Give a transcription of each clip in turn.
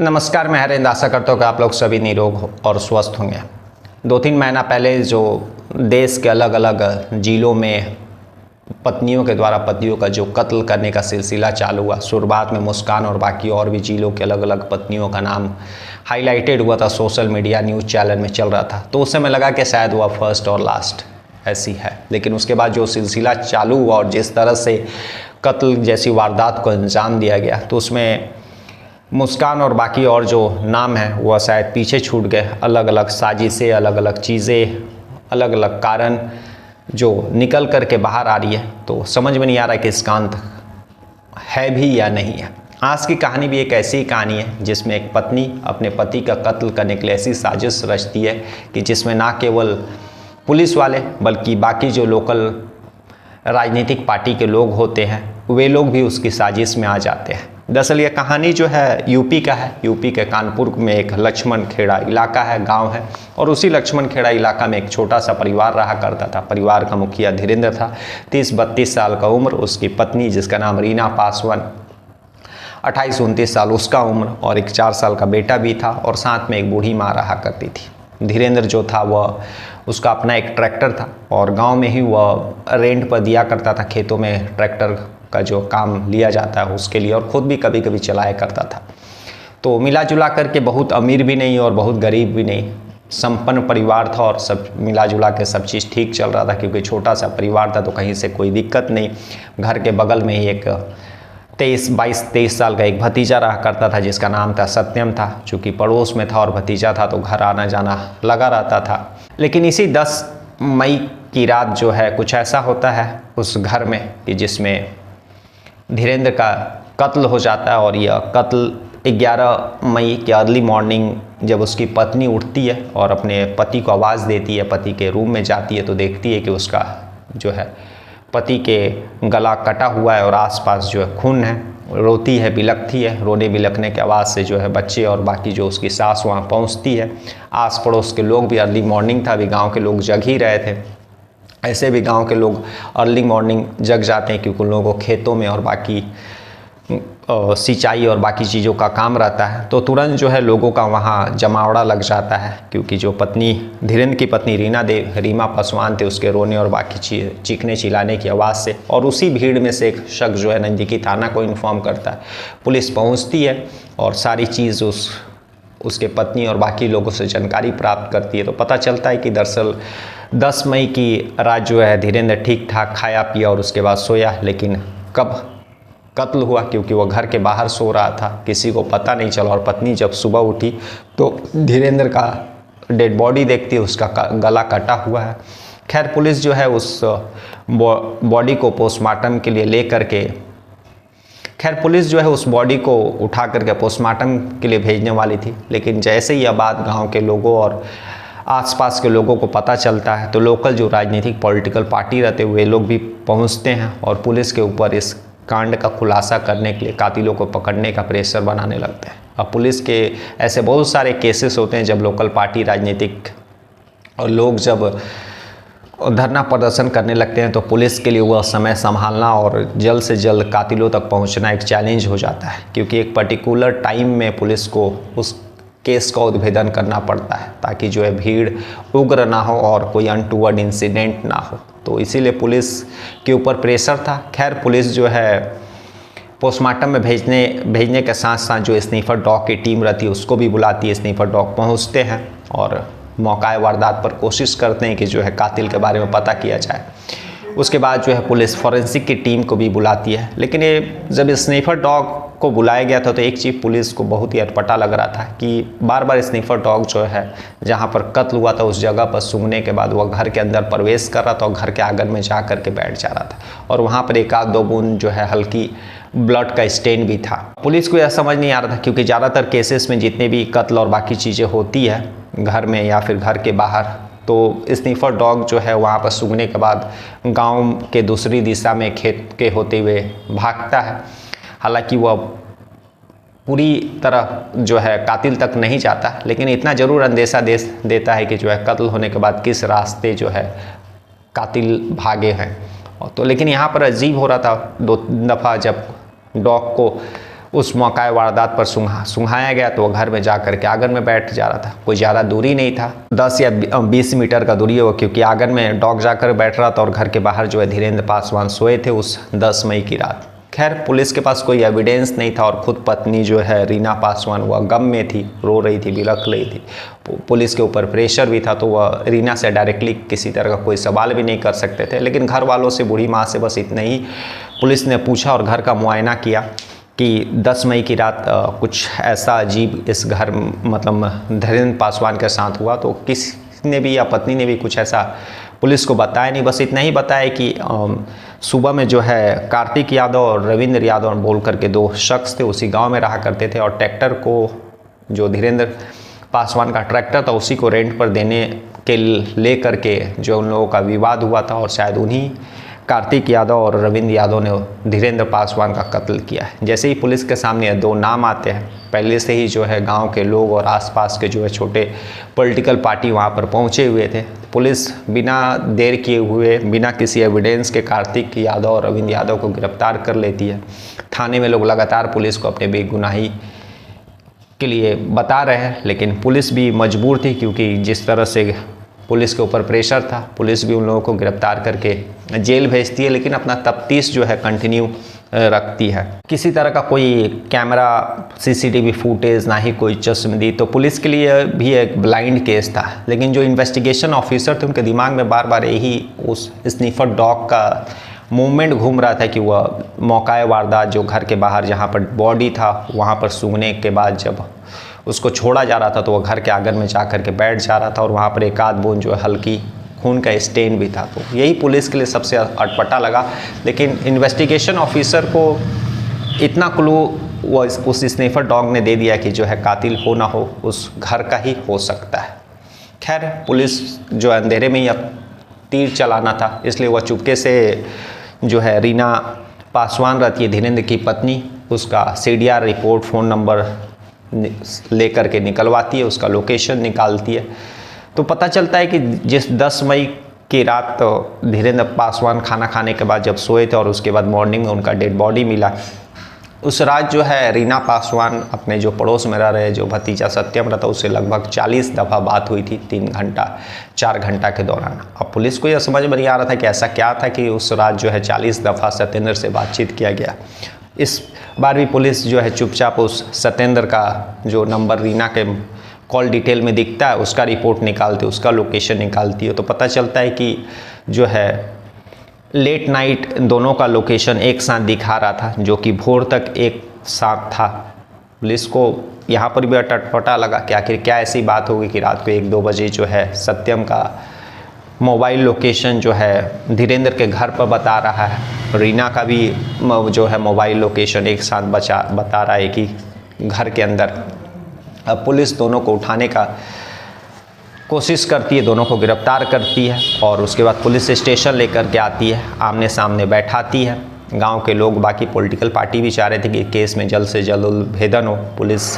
नमस्कार, मैं हरेंद्र। आशा करता हूँ कि आप लोग सभी निरोग और स्वस्थ होंगे। 2-3 महीना पहले जो देश के अलग अलग जिलों में पत्नियों के द्वारा पतियों का जो कत्ल करने का सिलसिला चालू हुआ, शुरुआत में मुस्कान और बाकी और भी जिलों के अलग अलग पत्नियों का नाम हाईलाइटेड हुआ था, सोशल मीडिया न्यूज़ चैनल में चल रहा था। तो उस समय लगा कि शायद वह फर्स्ट और लास्ट ऐसी है। लेकिन उसके बाद जो सिलसिला चालू हुआ और जिस तरह से कत्ल जैसी वारदात को अंजाम दिया गया, तो उसमें मुस्कान और बाकी और जो नाम है वह शायद पीछे छूट गए। अलग अलग साजिशें, अलग अलग चीज़ें, अलग अलग कारण जो निकल कर के बाहर आ रही है, तो समझ में नहीं आ रहा है कि इसका अंत है भी या नहीं है। आज की कहानी भी एक ऐसी कहानी है जिसमें एक पत्नी अपने पति का कत्ल करने के लिए ऐसी साजिश रचती है कि जिसमें ना केवल पुलिस वाले बल्कि बाकी जो लोकल राजनीतिक पार्टी के लोग होते हैं वे लोग भी उसकी साजिश में आ जाते हैं। दरअसल ये कहानी जो है यूपी का है। यूपी के कानपुर में एक लक्ष्मण खेड़ा इलाका है, गांव है, और उसी लक्ष्मण खेड़ा इलाका में एक छोटा सा परिवार रहा करता था। परिवार का मुखिया धीरेंद्र था, 30-32 साल का उम्र। उसकी पत्नी जिसका नाम रीना पासवान, 28-29 साल उसका उम्र, और एक 4 साल का बेटा भी था, और साथ में एक बूढ़ी माँ रहा करती थी। धीरेंद्र जो था वह उसका अपना एक ट्रैक्टर था और गांव में ही वह रेंट पर दिया करता था। खेतों में ट्रैक्टर का जो काम लिया जाता है उसके लिए, और ख़ुद भी कभी कभी चलाया करता था। तो मिला जुला करके बहुत अमीर भी नहीं और बहुत गरीब भी नहीं, संपन्न परिवार था, और सब मिला जुला के सब चीज़ ठीक चल रहा था क्योंकि छोटा सा परिवार था, तो कहीं से कोई दिक्कत नहीं। घर के बगल में ही एक 22-23 साल का एक भतीजा रहा करता था जिसका नाम था सत्यम था। चूँकि पड़ोस में था और भतीजा था तो घर आना जाना लगा रहता था। लेकिन इसी 10 मई की रात जो है कुछ ऐसा होता है उस घर में कि जिसमें धीरेंद्र का कत्ल हो जाता है। और यह कत्ल 11 मई के अर्ली मॉर्निंग जब उसकी पत्नी उठती है और अपने पति को आवाज़ देती है, पति के रूम में जाती है, तो देखती है कि उसका जो है पति के गला कटा हुआ है और आसपास जो है खून है। रोती है, बिलखती है। रोने बिलखने के आवाज़ से जो है बच्चे और बाकी जो उसकी सास वहाँ पहुँचती है। आस पड़ोस के लोग भी, अर्ली मॉर्निंग था, अभी गाँव के लोग जग ही रहे थे। ऐसे भी गांव के लोग अर्ली मॉर्निंग जग जाते हैं क्योंकि उन लोगों को खेतों में और बाकी सिंचाई और बाकी चीज़ों का काम रहता है। तो तुरंत जो है लोगों का वहाँ जमावड़ा लग जाता है क्योंकि जो पत्नी धीरेंद्र की पत्नी रीमा पासवान थे, उसके रोने और बाकी चीखने चिल्लाने की आवाज़ से, और उसी भीड़ में से एक शख्स जो है नज़दीकी थाना को इन्फॉर्म करता है। पुलिस पहुँचती है और सारी चीज़ उसके पत्नी और बाकी लोगों से जानकारी प्राप्त करती है। तो पता चलता है कि दरअसल 10 मई की रात जो है धीरेंद्र ठीक ठाक खाया पिया और उसके बाद सोया, लेकिन कब कत्ल हुआ क्योंकि वह घर के बाहर सो रहा था, किसी को पता नहीं चला। और पत्नी जब सुबह उठी तो धीरेंद्र का डेड बॉडी देखती है, उसका गला कटा हुआ है। खैर पुलिस जो है उस बॉडी को पोस्टमार्टम के लिए ले करके पुलिस जो है उस बॉडी को उठा करके पोस्टमार्टम के लिए भेजने वाली थी। लेकिन जैसे ही यह बात गांव के लोगों और आसपास के लोगों को पता चलता है तो लोकल जो राजनीतिक पॉलिटिकल पार्टी रहते हुए लोग भी पहुंचते हैं और पुलिस के ऊपर इस कांड का खुलासा करने के लिए, कातिलों को पकड़ने का प्रेशर बनाने लगते हैं। अब पुलिस के ऐसे बहुत सारे केसेस होते हैं जब लोकल पार्टी, राजनीतिक और लोग जब धरना प्रदर्शन करने लगते हैं तो पुलिस के लिए वह समय संभालना और जल्द से जल्द कातिलों तक पहुंचना एक चैलेंज हो जाता है क्योंकि एक पर्टिकुलर टाइम में पुलिस को उस केस का उद्भेदन करना पड़ता है ताकि जो है भीड़ उग्र ना हो और कोई अनटूवर्ड इंसिडेंट ना हो। तो इसीलिए पुलिस के ऊपर प्रेशर था। खैर पुलिस जो है पोस्टमार्टम में भेजने के साथ साथ जो स्नीफर डॉग की टीम रहती है उसको भी बुलाती है। स्नीफर डॉग पहुँचते हैं और मौका वारदात पर कोशिश करते हैं कि जो है कातिल के बारे में पता किया जाए। उसके बाद जो है पुलिस फॉरेंसिक की टीम को भी बुलाती है। लेकिन ये जब स्नीफर डॉग को बुलाया गया था तो एक चीज़ पुलिस को बहुत ही अटपटा लग रहा था कि बार बार स्नीफर डॉग जो है जहाँ पर कत्ल हुआ था उस जगह पर सूंघने के बाद वह घर के अंदर प्रवेश कर रहा था और घर के आंगन में जा कर के बैठ जा रहा था, और वहाँ पर 1-2 बूंद जो है हल्की ब्लड का स्टेन भी था। पुलिस को यह समझ नहीं आ रहा था क्योंकि ज़्यादातर केसेस में जितने भी कत्ल और बाकी चीज़ें होती है घर में या फिर घर के बाहर, तो स्नीफर डॉग जो है वहाँ पर सूंघने के बाद गांव के दूसरी दिशा में खेत के होते हुए भागता है। हालांकि वह पूरी तरह जो है कातिल तक नहीं जाता, लेकिन इतना ज़रूर अंदेशा देता है कि जो है कत्ल होने के बाद किस रास्ते जो है कातिल भागे हैं। तो लेकिन यहाँ पर अजीब हो रहा था 2 दफ़ा जब डॉग को उस मौका वारदात पर सुंघाया गया तो वो घर में जा कर के आंगन में बैठ जा रहा था। कोई ज़्यादा दूरी नहीं था, 10 या 20 मीटर का दूरी हो, क्योंकि आंगन में डॉग जाकर बैठ रहा था और घर के बाहर जो है धीरेन्द्र पासवान सोए थे उस 10 मई की रात। खैर पुलिस के पास कोई एविडेंस नहीं था और ख़ुद पत्नी जो है रीना पासवान वह गम में थी, रो रही थी, बिलख रही थी। पुलिस के ऊपर प्रेशर भी था तो वह रीना से डायरेक्टली किसी तरह का कोई सवाल भी नहीं कर सकते थे। लेकिन घर वालों से, बूढ़ी माँ से बस इतना ही पुलिस ने पूछा और घर का मुआयना किया कि 10 मई की रात कुछ ऐसा अजीब इस घर मतलब धीरेन्द्र पासवान के साथ हुआ। तो किसी ने भी या पत्नी ने भी कुछ ऐसा पुलिस को बताया नहीं, बस इतना ही बताया कि सुबह में जो है कार्तिक यादव और रविंद्र यादव बोल करके 2 शख्स थे, उसी गांव में रहा करते थे और ट्रैक्टर को, जो धीरेन्द्र पासवान का ट्रैक्टर था, उसी को रेंट पर देने के ले करके जो उन लोगों का विवाद हुआ था और शायद उन्हीं कार्तिक यादव और रविंद्र यादव ने धीरेन्द्र पासवान का कत्ल किया है। जैसे ही पुलिस के सामने 2 नाम आते हैं, पहले से ही जो है गांव के लोग और आसपास के जो है छोटे पॉलिटिकल पार्टी वहां पर पहुंचे हुए थे। पुलिस बिना देर किए हुए, बिना किसी एविडेंस के कार्तिक यादव और रविंद्र यादव को गिरफ्तार कर लेती है। थाने में लोग लगातार पुलिस को अपने बेगुनाही के लिए बता रहे हैं, लेकिन पुलिस भी मजबूर थी, क्योंकि जिस तरह से पुलिस के ऊपर प्रेशर था, पुलिस भी उन लोगों को गिरफ्तार करके जेल भेजती है, लेकिन अपना तफ्तीश जो है कंटिन्यू रखती है। किसी तरह का कोई कैमरा, सीसीटीवी फुटेज, ना ही कोई चश्मदीद। तो पुलिस के लिए भी एक ब्लाइंड केस था, लेकिन जो इन्वेस्टिगेशन ऑफिसर थे उनके दिमाग में बार बार यही उस स्निफर डॉग का मूवमेंट घूम रहा था कि वह मौका वारदात जो घर के बाहर जहाँ पर बॉडी था वहाँ पर सूंघने के बाद जब उसको छोड़ा जा रहा था तो वह घर के आंगन में जा कर के बैठ जा रहा था और वहाँ पर एक आध बूंद जो है हल्की खून का स्टेन भी था। तो यही पुलिस के लिए सबसे अटपटा लगा। लेकिन इन्वेस्टिगेशन ऑफिसर को इतना क्लू वो उस स्निफर डॉग ने दे दिया कि जो है कातिल हो ना हो उस घर का ही हो सकता है। खैर पुलिस जो अंधेरे में ही अब तीर चलाना था, इसलिए वह चुपके से जो है रीना पासवान रहती है धीरेन्द्र की पत्नी, उसका CDR रिपोर्ट, फ़ोन नंबर लेकर के निकलवाती है, उसका लोकेशन निकालती है। तो पता चलता है कि जिस 10 मई की रात तो धीरेन्द्र पासवान खाना खाने के बाद जब सोए थे और उसके बाद मॉर्निंग में उनका डेड बॉडी मिला, उस रात जो है रीना पासवान अपने जो पड़ोस में रह रहे जो भतीजा सत्यम रहता उससे लगभग 40 दफ़ा बात हुई थी 3 घंटा 4 घंटा के दौरान। अब पुलिस को यह समझ में नहीं आ रहा था कि ऐसा क्या था कि उस रात जो है 40 दफ़ा सत्येंद्र से बातचीत किया गया। इस बार भी पुलिस जो है चुपचाप उस सत्येंद्र का जो नंबर रीना के कॉल डिटेल में दिखता है उसका रिपोर्ट निकालती है, उसका लोकेशन निकालती है। तो पता चलता है कि जो है लेट नाइट दोनों का लोकेशन एक साथ दिखा रहा था, जो कि भोर तक एक साथ था। पुलिस को यहाँ पर भी अटपटा लगा कि आखिर क्या ऐसी बात होगी कि रात को 1-2 बजे जो है सत्यम का मोबाइल लोकेशन जो है धीरेन्द्र के घर पर बता रहा है, रीना का भी जो है मोबाइल लोकेशन एक साथ बता रहा है कि घर के अंदर। अब पुलिस दोनों को उठाने का कोशिश करती है, दोनों को गिरफ्तार करती है और उसके बाद पुलिस स्टेशन लेकर के आती है, आमने सामने बैठाती है। गांव के लोग, बाकी पॉलिटिकल पार्टी भी चाह रहे थे कि केस में जल्द से जल्द उद्भेदन हो। पुलिस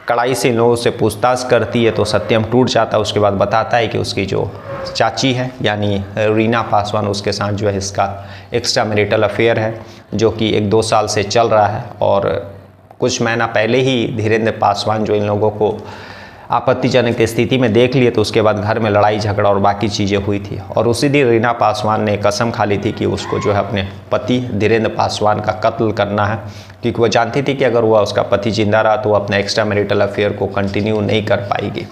कड़ाई से इन लोगों से पूछताछ करती है तो सत्यम टूट जाता है। उसके बाद बताता है कि उसकी जो चाची है यानी रीना पासवान, उसके साथ जो है इसका एक्स्ट्रा मैरिटल अफेयर है जो कि 1-2 साल से चल रहा है। और कुछ महीना पहले ही धीरेन्द्र पासवान जो इन लोगों को आपत्तिजनक स्थिति में देख लिए तो उसके बाद घर में लड़ाई झगड़ा और बाकी चीज़ें हुई थी। और उसी दिन रीना पासवान ने कसम खा ली थी कि उसको जो है अपने पति धीरेन्द्र पासवान का कत्ल करना है, क्योंकि वो जानती थी कि अगर वह उसका पति जिंदा रहा तो वो अपना एक्स्ट्रा मैरिटल अफेयर को कंटिन्यू नहीं कर पाएगी।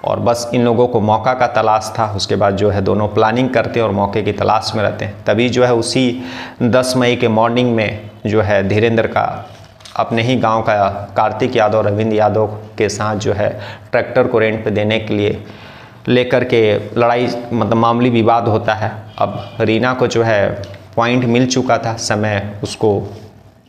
और बस इन लोगों को मौका का तलाश था। उसके बाद जो है दोनों प्लानिंग करते हैं और मौके की तलाश में रहते हैं। तभी जो है उसी 10 मई के मॉर्निंग में जो है धीरेन्द्र का अपने ही गांव का कार्तिक यादव, रविंद्र यादव के साथ जो है ट्रैक्टर को रेंट पे देने के लिए लेकर के लड़ाई मतलब मामूली विवाद होता है। अब रीना को जो है पॉइंट मिल चुका था, समय उसको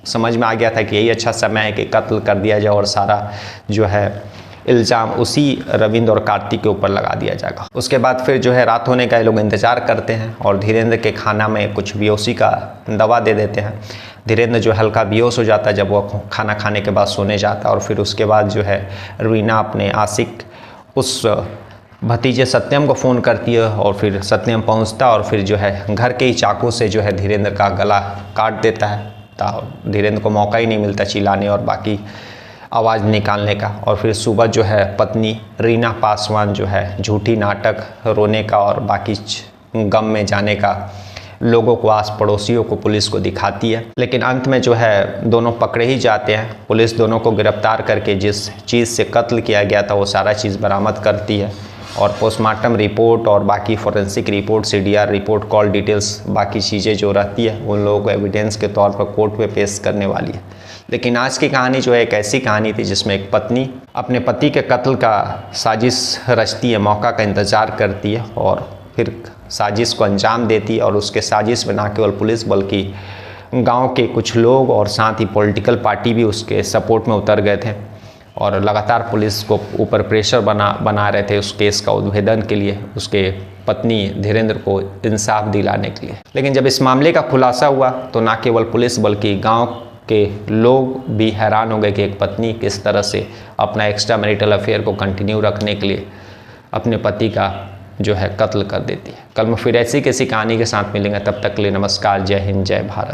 समझ में आ गया था कि यही अच्छा समय है कि कत्ल कर दिया जाए और सारा जो है इल्ज़ाम उसी रविंद्र और कार्तिक के ऊपर लगा दिया जाएगा। उसके बाद फिर जो है रात होने का ये लोग इंतज़ार करते हैं और धीरेन्द्र के खाना में कुछ बेहोशी का दवा दे देते हैं। धीरेन्द्र जो हल्का बेहोश हो जाता है जब वो खाना खाने के बाद सोने जाता है। और फिर उसके बाद जो है रीना अपने आशिक उस भतीजे सत्यम को फ़ोन करती है और फिर सत्यम पहुंचता और फिर जो है घर के ही चाकू से जो है धीरेन्द्र का गला काट देता है पहुंचता और धीरेंद्र को मौका ही नहीं मिलता चिल्लाने और बाकी आवाज़ निकालने का। और फिर सुबह जो है पत्नी रीना पासवान जो है झूठी नाटक रोने का और बाकी गम में जाने का लोगों को, आस पड़ोसियों को, पुलिस को दिखाती है। लेकिन अंत में जो है दोनों पकड़े ही जाते हैं। पुलिस दोनों को गिरफ्तार करके जिस चीज़ से कत्ल किया गया था वो सारा चीज़ बरामद करती है और पोस्टमार्टम रिपोर्ट और बाकी forensic report, CDR report, call details, बाकी चीज़ें जो रहती है उन लोगों को एविडेंस के तौर पर कोर्ट में पेश करने वाली है। लेकिन आज की कहानी जो है एक ऐसी कहानी थी जिसमें एक पत्नी अपने पति के कत्ल का साजिश रचती है, मौका का इंतज़ार करती है और फिर साजिश को अंजाम देती है। और उसके साजिश में ना केवल पुलिस बल्कि गांव के कुछ लोग और साथ ही पॉलिटिकल पार्टी भी उसके सपोर्ट में उतर गए थे और लगातार पुलिस को ऊपर प्रेशर बना रहे थे उस केस का उद्भेदन के लिए, उसके पत्नी धीरेंद्र को इंसाफ दिलाने के लिए। लेकिन जब इस मामले का खुलासा हुआ तो ना केवल पुलिस बल्कि गांव के लोग भी हैरान हो गए कि एक पत्नी किस तरह से अपना एक्स्ट्रा मैरिटल अफेयर को कंटिन्यू रखने के लिए अपने पति का जो है कत्ल कर देती है। कल मैं फिर ऐसी किसी कहानी के साथ मिलेंगे, तब तक के लिए नमस्कार, जय हिंद, जय भारत।